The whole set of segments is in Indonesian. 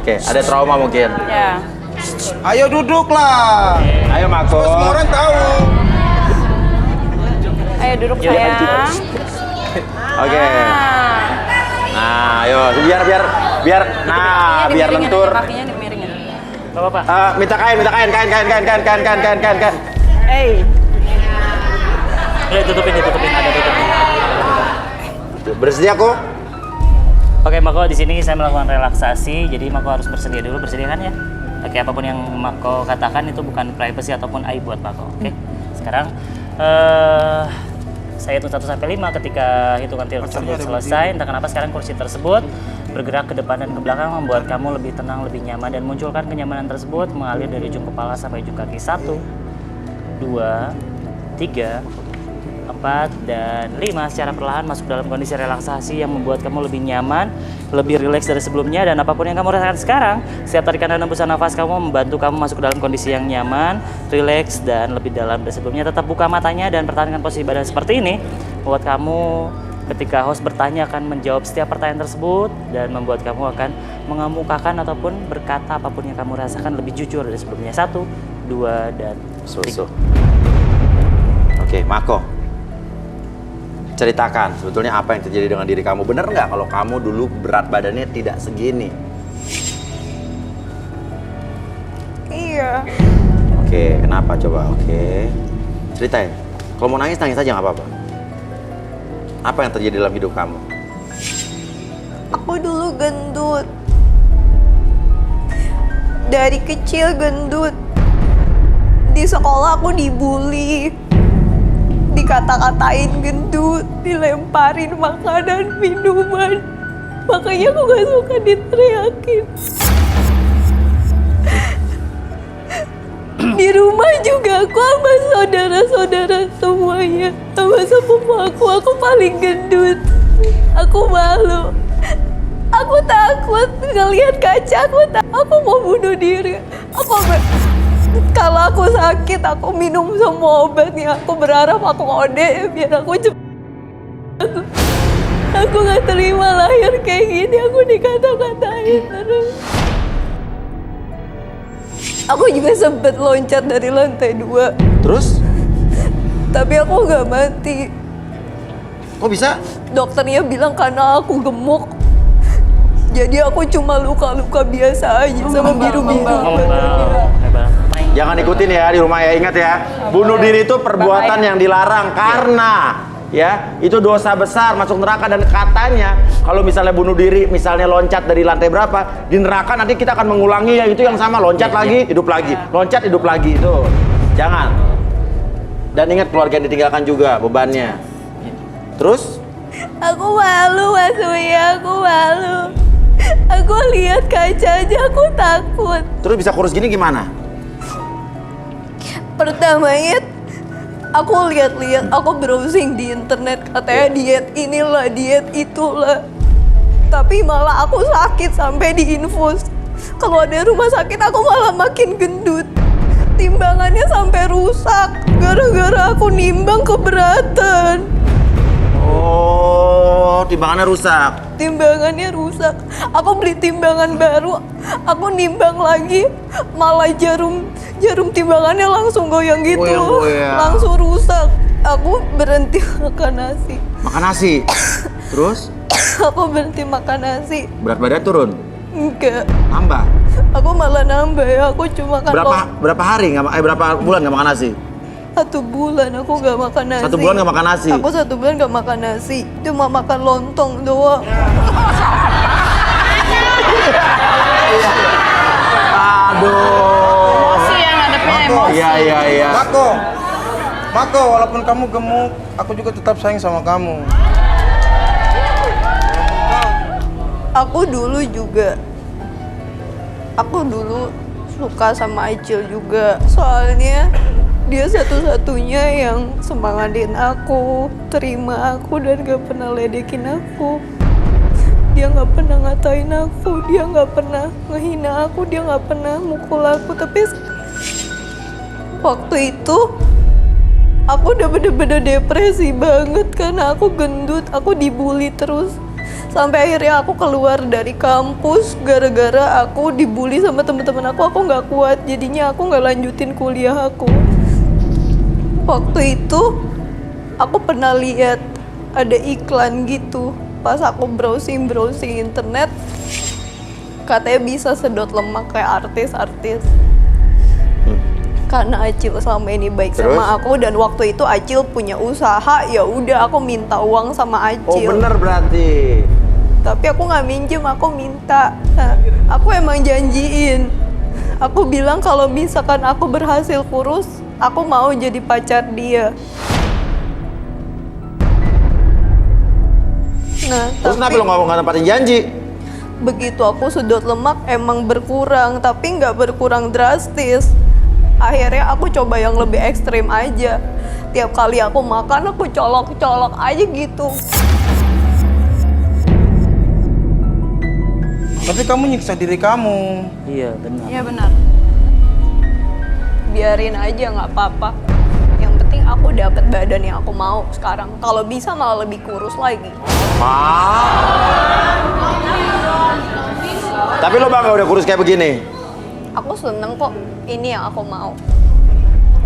Oke, ada trauma mungkin. Ya. Ayo duduklah. Ayo Mako. Semua orang tahu. Ayo duduk sayang. Oke. Ah. Nah, ayo biar Kakinya biar dimiringin lentur. aja, kakinya dimiringin. Gak apa-apa. Minta kain. Udah tutupin, ada tutupin. Bersedia kok? Oke, Mako, di sini saya melakukan relaksasi, jadi Mako harus bersedia dulu, bersedia kan ya? Oke, apapun yang Mako katakan itu bukan privacy ataupun aib buat Mako. Oke, sekarang saya hitung 1 sampai 5 ketika hitungan tersebut selesai. Entah kenapa sekarang kursi tersebut bergerak ke depan dan ke belakang membuat kamu lebih tenang, lebih nyaman, dan munculkan kenyamanan tersebut mengalir dari ujung kepala sampai ujung kaki. 1, 2, 3, 4, dan 5 secara perlahan masuk dalam kondisi relaksasi yang membuat kamu lebih nyaman, lebih rileks dari sebelumnya, dan apapun yang kamu rasakan sekarang, setiap tarikan dan hembusan nafas kamu membantu kamu masuk ke dalam kondisi yang nyaman, rileks, dan lebih dalam dari sebelumnya. Tetap buka matanya dan pertahankan posisi badan seperti ini, membuat kamu ketika host bertanya akan menjawab setiap pertanyaan tersebut, dan membuat kamu akan mengemukakan ataupun berkata apapun yang kamu rasakan lebih jujur dari sebelumnya. 1, 2, dan 3. Oke, Mako. Ceritakan sebetulnya apa yang terjadi dengan diri kamu. Bener nggak kalau kamu dulu berat badannya tidak segini? Iya. Oke, kenapa coba? Oke, ceritain. Kalau mau nangis aja nggak apa-apa. Apa yang terjadi dalam hidup kamu? Aku dulu gendut. Dari kecil gendut. Di sekolah aku dibully. Dikata-katain gendut, dilemparin makanan, minuman. Makanya aku gak suka diteriakin. Di rumah juga aku sama saudara-saudara semuanya. Sama sepupu aku paling gendut. Aku malu. Aku takut ngelihat kaca, aku mau bunuh diri. Kalau aku sakit, aku minum semua obatnya. Aku berharap aku OD biar aku cepat. Aku gak terima lahir kayak gini, aku dikata-katain terus. Aku juga sempet loncat dari lantai 2. Terus? Tapi aku gak mati. Kok bisa? Dokternya bilang karena aku gemuk. Jadi aku cuma luka-luka biasa aja sama biru-biru. Jangan ikutin ya di rumah ya, ingat ya. Bunuh diri itu perbuatan yang dilarang karena ya itu dosa besar, masuk neraka. Dan katanya kalau misalnya bunuh diri, misalnya loncat dari lantai berapa, di neraka nanti kita akan mengulangi ya itu yang sama, loncat lagi, hidup lagi, loncat hidup lagi. Itu jangan. Dan ingat keluarga yang ditinggalkan juga bebannya. Terus? Aku malu Mas Uya, aku malu. Aku lihat kaca aja aku takut. Terus bisa kurus gini gimana? Pertamanya aku lihat-lihat, aku browsing di internet, katanya diet inilah, diet itulah. Tapi malah aku sakit sampai diinfus. Kalau ada rumah sakit aku malah makin gendut. Timbangannya sampai rusak gara-gara aku nimbang keberatan. Oh, timbangannya rusak. Timbangannya rusak. Aku beli timbangan baru, aku nimbang lagi, malah jarum timbangannya langsung goyang gitu. Goyang. Langsung rusak. Aku berhenti makan nasi. Makan nasi. Terus? Aku berhenti makan nasi. Berat badan turun? Enggak. Nambah? Aku malah nambah ya. Aku cuma makan Berapa hari berapa bulan nggak makan nasi? 1 bulan aku nggak makan nasi. 1 bulan nggak makan nasi? Aku 1 bulan nggak makan nasi. Cuma makan lontong doang. Aduh. Emosi yang ngadepin emosi. Iya. Mako, walaupun kamu gemuk, aku juga tetap sayang sama kamu. Aku dulu suka sama Acil juga. Soalnya dia satu-satunya yang semangatin aku, terima aku, dan gak pernah ledekin aku. Dia gak pernah ngatain aku, dia gak pernah ngehina aku, dia gak pernah mukul aku. Tapi waktu itu aku udah bener-bener depresi banget karena aku gendut, aku dibully terus Sampai akhirnya aku keluar dari kampus gara-gara aku dibully sama teman-teman aku nggak kuat, jadinya aku nggak lanjutin kuliah aku. Waktu itu aku pernah lihat ada iklan gitu pas aku browsing internet, katanya bisa sedot lemak kayak artis-artis. Karena Acil selama ini baik sama aku dan waktu itu Acil punya usaha, ya udah aku minta uang sama Acil. Oh bener berarti. Tapi aku nggak minjem, aku minta. Nah, aku emang janjiin. Aku bilang kalau misalkan aku berhasil kurus, aku mau jadi pacar dia. Nah, Terus kenapa tapi lo nggak nempatin janji? begitu aku sedot lemak emang berkurang, tapi nggak berkurang drastis. Akhirnya aku coba yang lebih ekstrim aja. Tiap kali aku makan, aku colok-colok aja gitu. Tapi kamu nyiksa diri kamu. Iya benar. Iya benar. Biarin aja nggak apa-apa. Yang penting aku dapat badan yang aku mau sekarang. Kalau bisa malah lebih kurus lagi. Tapi lo bangga udah kurus kayak begini? Aku seneng kok. Ini yang aku mau.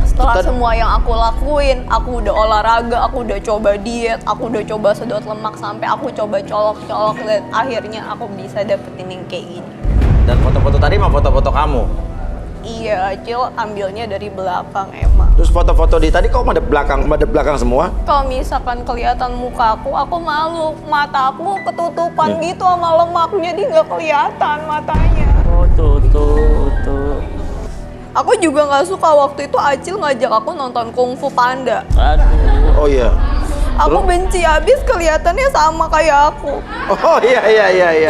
Setelah semua yang aku lakuin, aku udah olahraga, aku udah coba diet, aku udah coba sedot lemak, sampai aku coba colok-colok dan akhirnya aku bisa dapetin yang kayak gini. Dan foto-foto tadi mah foto-foto kamu? Iya, Acil ambilnya dari belakang emang. Terus foto-foto di tadi kok madep belakang semua? Kalau misalkan kelihatan muka aku malu. Mata aku ketutupan gitu sama lemak, jadi nggak kelihatan matanya. Oh tuh. Aku juga nggak suka waktu itu Acil ngajak aku nonton Kung Fu Panda. Aduh. Oh iya. Aku benci abis kelihatannya sama kayak aku. Oh iya.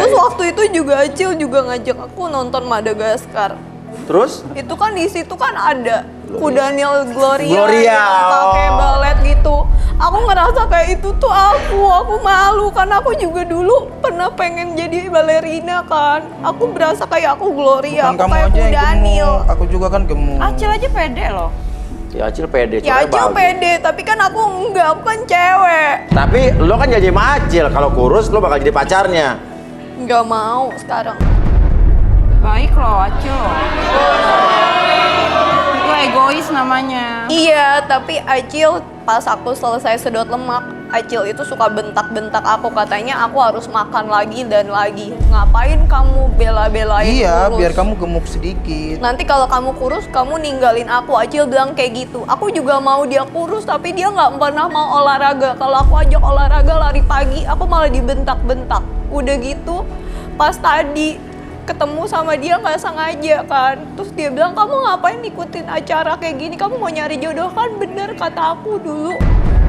Terus waktu itu juga Acil juga ngajak aku nonton Madagaskar. Terus? Itu kan di situ kan ada Daniel Gloria yang oh. pakai balet gitu. Aku ngerasa kayak itu tuh aku malu karena aku juga dulu pernah pengen jadi balerina kan. Aku berasa kayak aku Gloria, Bukan aku kamu kayak aja yang Daniel. gemuk, aku juga kan gemuk. Acil aja pede loh. Ya Acil pede, Ya cewek Acil bagus. pede, tapi kan aku enggak, aku kan cewek. Tapi lo kan jadi sama Acil, kalau kurus lo bakal jadi pacarnya. Nggak mau sekarang. Baik loh Acil loh. Itu egois namanya. Iya, tapi Acil pas aku selesai sedot lemak, Acil itu suka bentak-bentak aku, katanya aku harus makan lagi dan lagi. Ngapain kamu bela-belain Iya, kurus? biar kamu gemuk sedikit. Nanti kalau kamu kurus, kamu ninggalin aku. Acil bilang kayak gitu. Aku juga mau dia kurus, tapi dia nggak pernah mau olahraga. Kalau aku ajak olahraga lari pagi, aku malah dibentak-bentak. Udah gitu, pas tadi ketemu sama dia nggak sengaja kan. Terus dia bilang, kamu ngapain ikutin acara kayak gini? Kamu mau nyari jodoh kan? Bener kata aku dulu.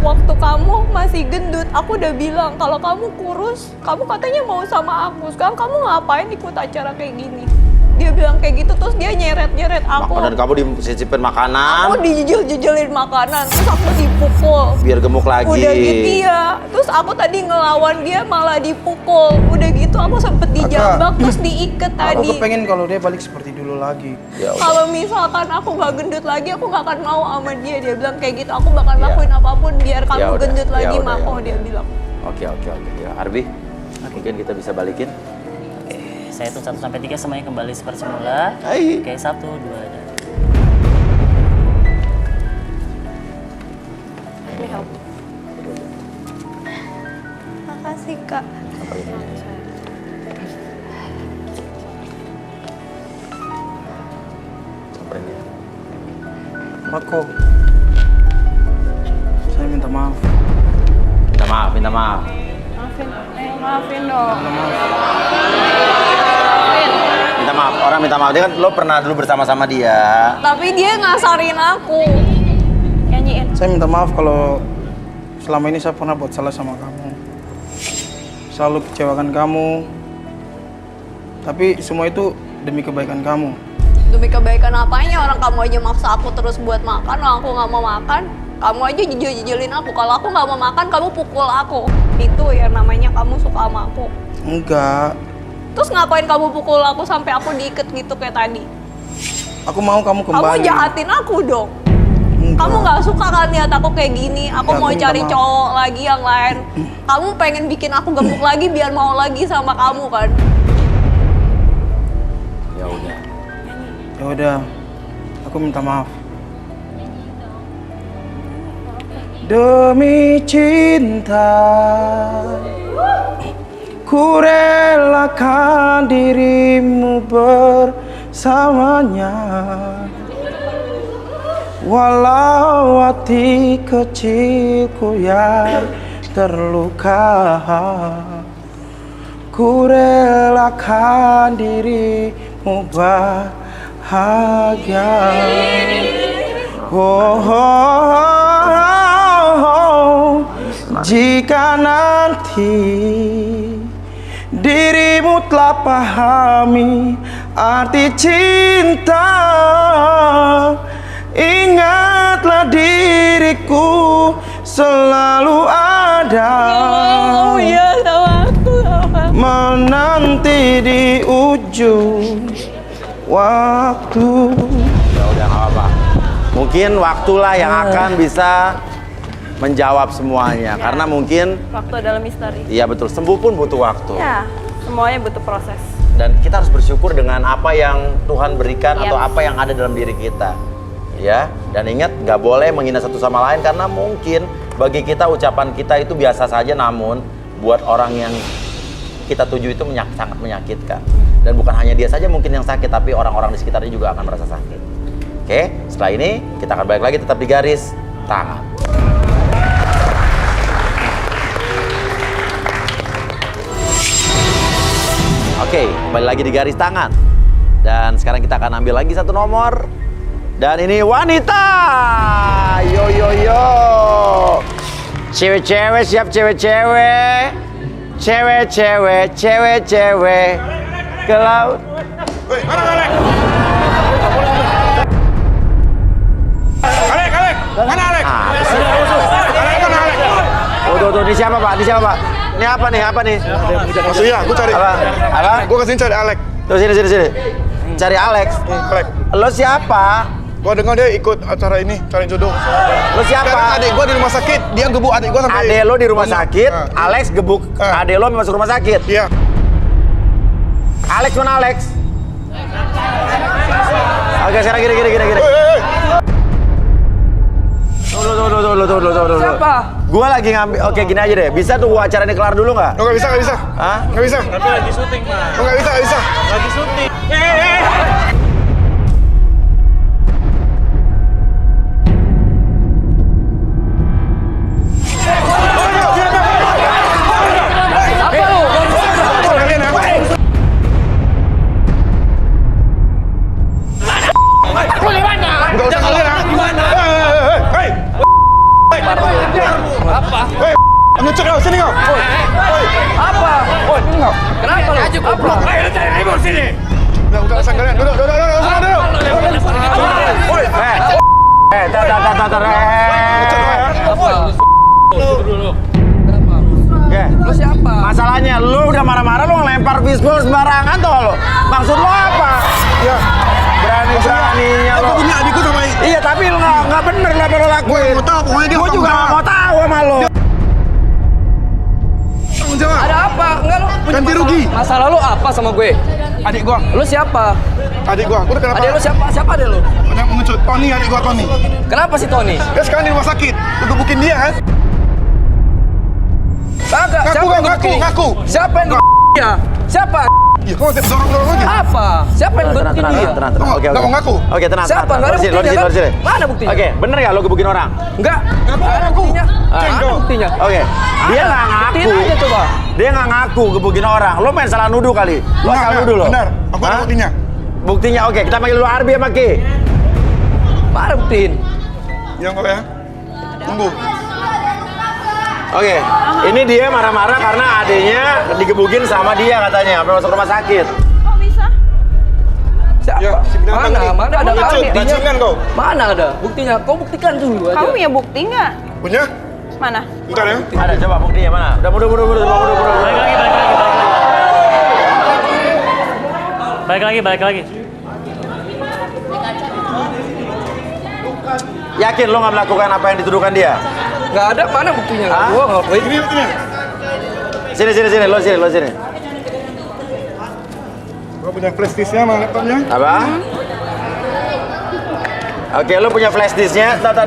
Waktu kamu masih gendut, aku udah bilang kalau kamu kurus, kamu katanya mau sama aku. Sekarang kamu ngapain ikut acara kayak gini? Dia bilang kayak gitu, terus dia nyeret-nyeret aku. Dan kamu disisipin makanan Aku dijejel-jejelin makanan, terus aku dipukul. biar gemuk lagi. Udah gitu ya, terus aku tadi ngelawan dia malah dipukul. Udah gitu aku sempet dijambak, terus diikat tadi. Aku pengen kalau dia balik seperti dulu lagi. Ya udah. Kalau misalkan aku nggak gendut lagi, aku nggak akan mau sama dia. Dia bilang kayak gitu, aku bakal Ya. lakuin apapun biar Ya kamu udah, gendut ya lagi, udah, Mako. ya Dia udah. bilang. Oke. Ya, Arbi, mungkin kita bisa balikin. Saya hitung 1 sampai 3 semuanya kembali seperti semula. Hai. Oke, 1, 2, dan Ini help. Makasih Kak. Samperin dia. Mako, saya minta maaf. Minta maaf. Maafin dong. Orang minta maaf. Dia kan lo pernah dulu bersama-sama dia. Tapi dia ngasarin aku. Nyanyiin. Saya minta maaf kalau selama ini saya pernah buat salah sama kamu. Selalu kecewakan kamu. Tapi semua itu demi kebaikan kamu. Demi kebaikan apanya? Orang kamu aja maksa aku terus buat makan, orang aku nggak mau makan. Kamu aja jejel-jejelin aku. Kalau aku nggak mau makan, kamu pukul aku. Itu ya namanya kamu suka sama aku. Enggak. Terus ngapain kamu pukul aku sampai aku diikat gitu kayak tadi? Aku mau kamu kembali. Kamu jahatin aku dong. Enggak. Kamu nggak suka kan lihat aku kayak gini. Aku Ya, mau aku minta cari maaf. cowok lagi yang lain. Kamu pengen bikin aku gemuk lagi biar mau lagi sama kamu kan? Ya udah. Ya udah, aku minta maaf. Demi cinta, ku relakan dirimu bersamanya. Walau hati kecilku yang terluka, ku relakan dirimu bahagia. Oh, oh, oh, oh. Jika nanti dirimu telah pahami arti cinta, ingatlah diriku selalu ada. Oh iya sama aku. Menanti di ujung waktu. Ya udah nggak apa-apa. Mungkin waktulah yang akan bisa menjawab semuanya. Karena mungkin, Waktu adalah misteri. iya betul, sembuh pun butuh waktu. Ya, semuanya butuh proses. Dan kita harus bersyukur dengan apa yang Tuhan berikan atau Yes. apa yang ada dalam diri kita. Ya, dan ingat nggak boleh menghina satu sama lain karena mungkin bagi kita ucapan kita itu biasa saja, namun buat orang yang kita tuju itu sangat menyakitkan. Dan bukan hanya dia saja mungkin yang sakit, tapi orang-orang di sekitarnya juga akan merasa sakit. Oke, setelah ini kita akan balik lagi tetap di garis tangan. Oke, kembali lagi di garis tangan. Dan sekarang kita akan ambil lagi satu nomor. Dan ini wanita. Yo yo yo. Cewek-cewek siap cewek-cewek. Cewek-cewek, cewek-cewek ke laut. Tuh, ini siapa Pak? Ini siapa Pak? Ini apa nih? Apa nih? Maksudnya aku cari Apa? Apa? Gue kesini cari Alex. Tuh sini. Cari Alex. Alex. Lo siapa? Gue dengar dia ikut acara ini, cari jodoh. Lo siapa? Sekarang adik gue di rumah sakit, dia gebuk adik gue sampai. Adek lo di rumah sakit, Nah. Alex gebuk adek lo masuk rumah sakit. Iya. Alex mana Alex? Oke, sekarang gini. Hei. Tuh. Siapa? Gua lagi ngambil, oke gini aja deh. Bisa tunggu acara ini kelar dulu nggak? Nggak bisa. Hah? Nggak bisa. Tapi lagi syuting, Mas. Nggak bisa. Lagi syuting. Nggak usah kalian ya. Hei. Apa? Hei. Ngecut kau, sini kau. Apa? Ini kau. Kenapa lu? Apa? Udah usah kalian. Duduk. Woi. Tar. Ngecut kau ya. Oke. Lu siapa? Masalahnya lu udah marah-marah lu ngelempar fishbowl sembarangan tuh lo. Maksud lu apa? Ya. Berani-beraninya Aku lo. punya adikku sama Iya, tapi lu nggak bener lah lo lakuin. Gua mau tahu, pokoknya dia Gua juga tanggung nggak mau tahu sama lo. tanggung jawab. Ada apa? Enggak lu punya Ganti masalah- rugi. Masalah lu apa sama gue? Adik gua. Lu siapa? Adik gua. Udah kenapa? Adek lu siapa? Siapa adek lu? Yang mengecut. Tony, adik gua Tony. Kenapa si Tony? Dia sekarang di rumah sakit. Lu gebukin dia kan? Kagak. Siapa yang gebukin? Ngaku. Siapa yang gebukin dia? Siapa? Ya, kau masih dorong lagi. Apa? Siapa yang gebukin dia? Tenang. Nggak mau ngaku. Oke, tenang. Siapa? Nggak ada Lo di buktinya sini, kan? lo di sini. Mana buktinya? Oke, bener nggak lo gebukin orang? Enggak. Ngaku, Nggak ada ngaku. buktinya. Mana Cengkok. buktinya? Oke. Dia nggak ngaku. Buktiin aja coba. Dia nggak ngaku gebukin orang. Lo main salah nuduh kali. Lo Benar, salah nuduh lo. benar. Aku ada Hah? buktinya. Buktinya oke. Kita panggil dulu Arbi sama Ki. Mana buktiin? Yang kau ya. Tunggu. Oke. Ini dia marah-marah karena adenya digebukin sama dia katanya. Sampai masuk rumah sakit. Kok bisa? Siapa? Ya, si binatang Mana? ini. Mana ada Ngecut, buktinya? bajingan kau. Mana ada buktinya? Kau buktikan dulu aja. Kamu punya bukti nggak? Punya? Mana? Bentar ya. Ada, coba buktinya mana? Udah mundur. Balik lagi. Yakin lo nggak melakukan apa yang dituduhkan dia? Nggak ada, mana buktinya? Hah? Gua ngelakuin. Ini buktinya. Sini, lo sini. Gua punya flash disknya sama laptopnya. Apa? Oke, lo punya flash disknya. Tata,